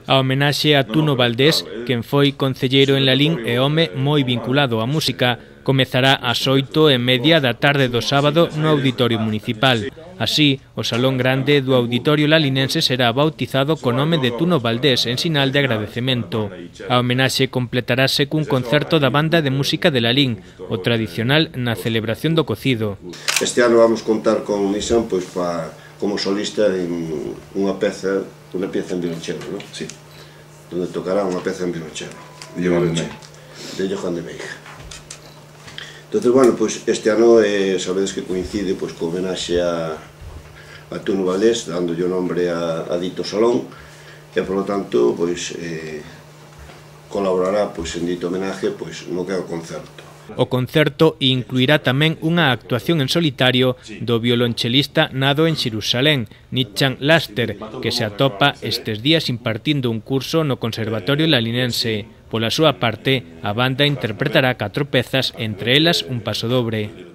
A homenaxe a Tuno Valdés, quen foi concelleiro en Lalín e home moi vinculado á música, comezará ás 8:30 da tarde do sábado no Auditorio Municipal. Así, o Salón Grande do Auditorio Lalinense será bautizado co nome de Tuno Valdés en sinal de agradecemento. A homenaxe completarase cun concerto da Banda de Música de Lalín, o tradicional na celebración do cocido. Este ano vamos contar con Nissan como solista en unha pieza en violonchelo, ¿no? Sí. Donde tocará unha pieza en violonchelo. De Johan de Meija. Entonces, bueno, pues este ano sabedes que coincide co homenaxe a Tuno Valdés, dándolle o nombre a dito salón, e, por lo tanto, colaborará en dito homenaje no que é o concerto. O concerto incluirá tamén unha actuación en solitario do violonchelista nado en Xerusalén, Nichan Laster, que se atopa estes días impartindo un curso no Conservatorio Lalinense. Pola súa parte, a banda interpretará 4 pezas, entre elas un pasodobre.